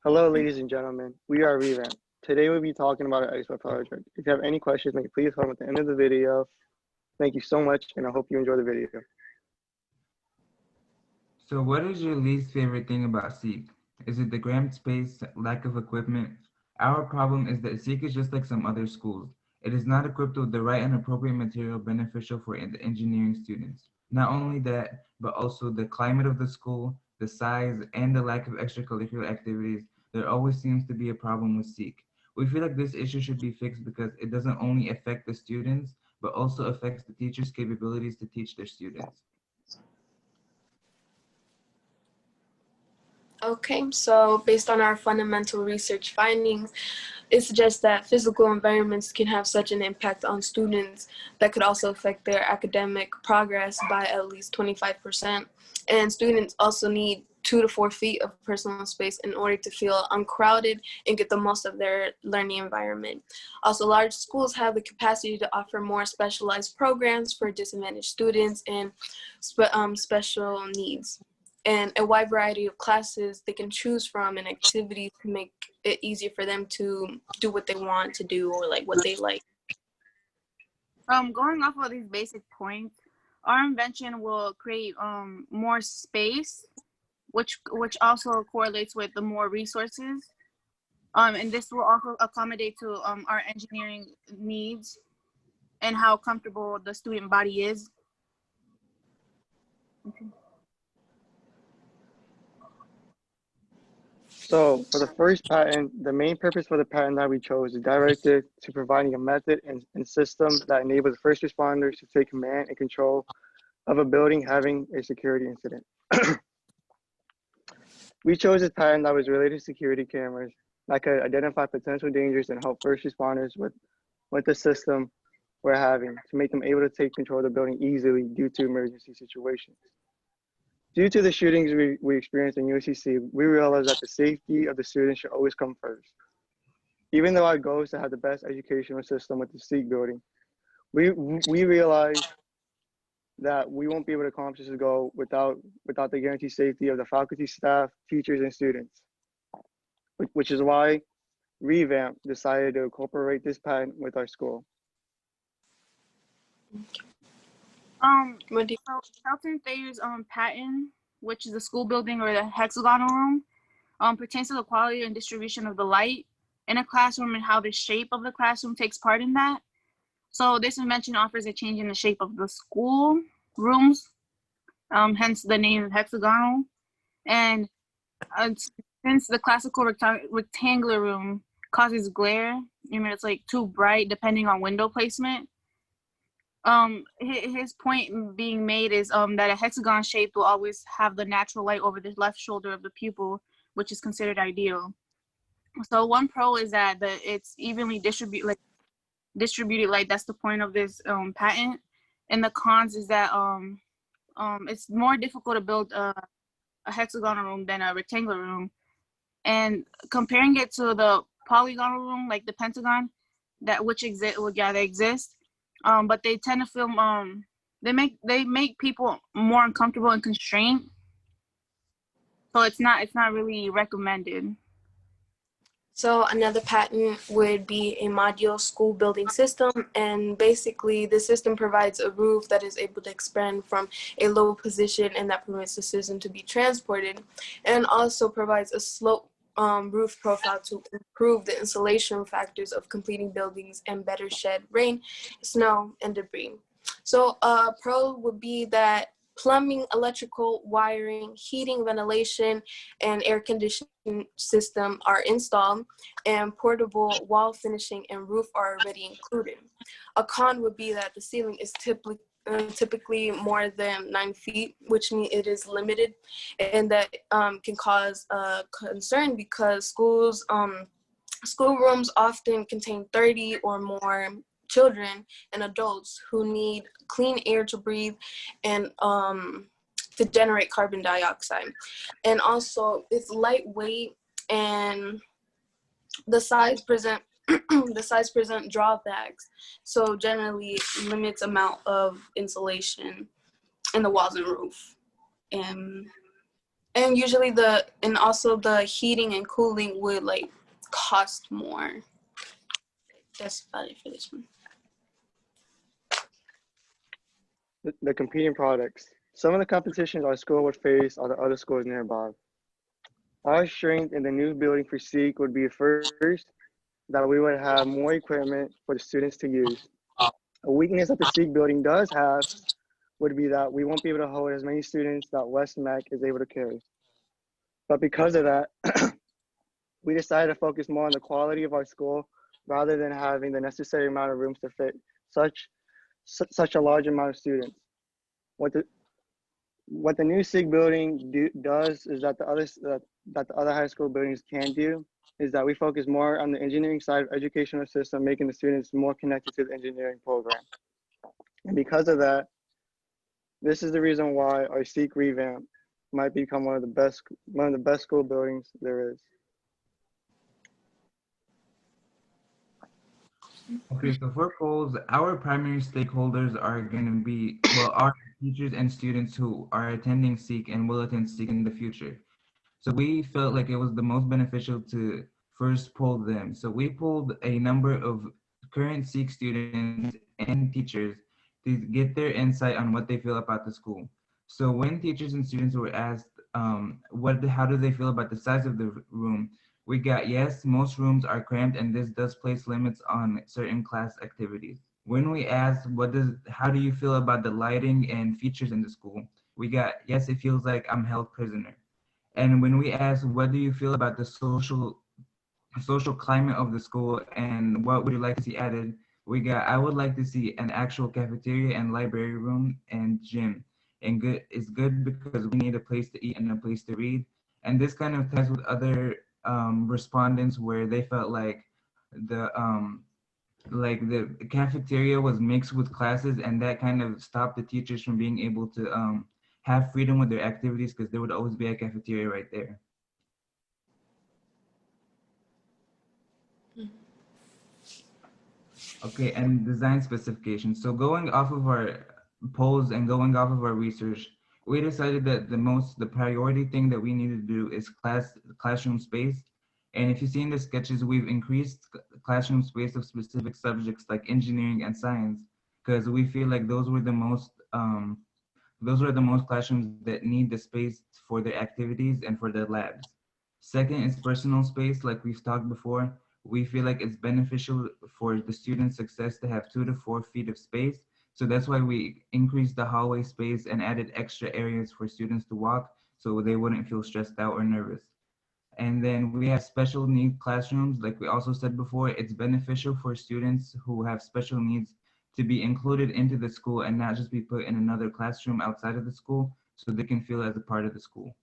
Hello, ladies and gentlemen. We are ReVAMP. Today we'll be talking about our expert project. If you have any questions, may please comment at the end of the video. Thank you so much, and I hope you enjoy the video. So what is your least favorite thing about Seek? Is it the cramped space, lack of equipment? Our problem is that Seek is just like some other schools. It is not equipped with the right and appropriate material beneficial for the engineering students. Not only that, but also the climate of the school, the size, and the lack of extracurricular activities. There always seems to be a problem with Seek. We feel like this issue should be fixed because it doesn't only affect the students, but also affects the teachers' capabilities to teach their students. Okay, so based on our fundamental research findings, it suggests that physical environments can have such an impact on students that could also affect their academic progress by at least 25%. And students also need 2 to 4 feet of personal space in order to feel uncrowded and get the most of their learning environment. Also, large schools have the capacity to offer more specialized programs for disadvantaged students and special needs. And a wide variety of classes they can choose from and activities to make it easier for them to do what they want to do or like what they like. Going off of these basic points, our invention will create more space, which also correlates with the more resources. And this will also accommodate to our engineering needs and how comfortable the student body is. Okay. So for the first patent, the main purpose for the patent that we chose is directed to providing a method and system that enables first responders to take command and control of a building having a security incident. We chose a patent that was related to security cameras that could identify potential dangers and help first responders with the system we're having to make them able to take control of the building easily due to emergency situations. Due to the shootings we experienced in UCC, we realized that the safety of the students should always come first. Even though our goal is to have the best educational system with the Seek building, we realized that we won't be able to accomplish this goal without the guaranteed safety of the faculty, staff, teachers, and students, which is why ReVAMP decided to incorporate this patent with our school. So Shelton Thayer's patent, which is the school building or the hexagonal room, pertains to the quality and distribution of the light in a classroom and how the shape of the classroom takes part in that. So this invention offers a change in the shape of the school rooms, hence the name hexagonal. And since the classical rectangular room causes glare, it's like too bright depending on window placement. His point being made is that a hexagon shape will always have the natural light over the left shoulder of the pupil, which is considered ideal. So one pro is that it's evenly distributed light. That's the point of this patent. And the cons is that it's more difficult to build a hexagonal room than a rectangular room. And comparing it to the polygonal room, like the pentagon, they exist. But they tend to feel they make people more uncomfortable and constrained. So it's not really recommended. So another patent would be a modular school building system, and basically the system provides a roof that is able to expand from a low position and that permits the system to be transported, and also provides a slope roof profile to improve the insulation factors of completing buildings and better shed rain, snow, and debris. So pro would be that plumbing, electrical, wiring, heating, ventilation, and air conditioning system are installed, and portable wall finishing and roof are already included. A con would be that the ceiling is typically more than 9 feet, which means it is limited, and that can cause concern because schoolrooms often contain 30 or more children and adults who need clean air to breathe and to generate carbon dioxide. And also it's lightweight, and the size present drawbacks, so generally limits amount of insulation in the walls and roof. And And usually and also the heating and cooling would like cost more. That's about it for this one. The competing products. Some of the competitions our school would face are the other schools nearby. Our strength in the new building for SEEK would be first, that we would have more equipment for the students to use. A weakness that the SEEK building does have would be that we won't be able to hold as many students that West Mac is able to carry. But because of that, we decided to focus more on the quality of our school rather than having the necessary amount of rooms to fit such a large amount of students. What the new SIG building does is that the other high school buildings can't do is that we focus more on the engineering side of educational system, making the students more connected to the engineering program. And because of that, this is the reason why our SEEK revamp might become one of the best school buildings there is. Okay, so for polls, our primary stakeholders are going to be, well, our teachers and students who are attending SEEK and will attend SEEK in the future. So we felt like it was the most beneficial to first poll them. So we polled a number of current SEEK students and teachers to get their insight on what they feel about the school. So when teachers and students were asked how do they feel about the size of the room, we got yes, most rooms are cramped and this does place limits on certain class activities. When we asked how do you feel about the lighting and features in the school, we got yes, it feels like I'm held prisoner. And when we asked, what do you feel about the social climate of the school and what would you like to see added, we got, I would like to see an actual cafeteria and library room and gym. And good is good because we need a place to eat and a place to read. And this kind of ties with other respondents where they felt the um, like the cafeteria was mixed with classes and that kind of stopped the teachers from being able to have freedom with their activities because there would always be a cafeteria right there. Okay, and design specifications. So going off of our polls and going off of our research, we decided that the priority thing that we need to do is classroom space. And if you see in the sketches, we've increased classroom space of specific subjects like engineering and science, because we feel like those are the most classrooms that need the space for their activities and for their labs. Second is personal space, like we've talked before. We feel like it's beneficial for the student success to have 2 to 4 feet of space. So that's why we increased the hallway space and added extra areas for students to walk so they wouldn't feel stressed out or nervous. And then we have special need classrooms. Like we also said before, it's beneficial for students who have special needs to be included into the school and not just be put in another classroom outside of the school so they can feel as a part of the school.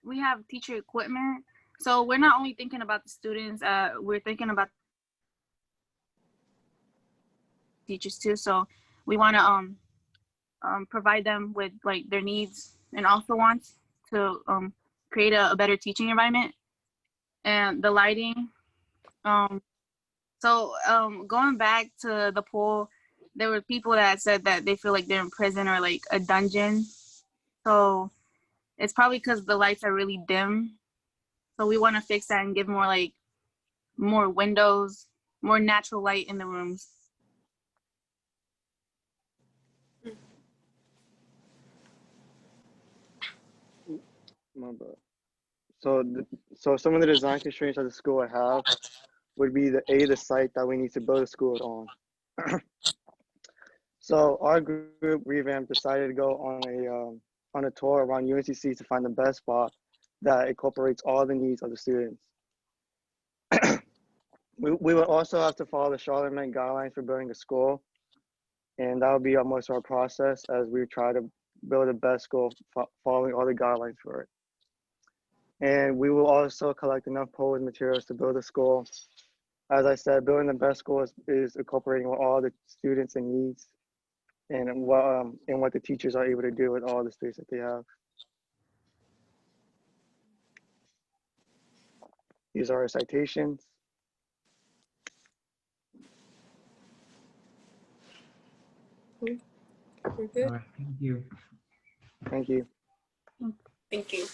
We have teacher equipment. So we're not only thinking about the students, we're thinking about teachers too. So we want to provide them with like their needs and also wants to create a better teaching environment. And the lighting. Going back to the poll, there were people that said that they feel like they're in prison or like a dungeon. So it's probably because the lights are really dim. So we want to fix that and give more windows, more natural light in the rooms. My bad. So some of the design constraints that the school would have would be the site that we need to build a school on. So our group revamp decided to go on a tour around UNCC to find the best spot that incorporates all the needs of the students. We would also have to follow the Charlemagne guidelines for building a school, and that would be most of our process as we try to build the best school following all the guidelines for it. And we will also collect enough polls materials to build a school. As I said, building the best school is incorporating all the students and needs and what the teachers are able to do with all the space that they have. These are our citations. We're good. All right, thank you. Thank you. Thank you.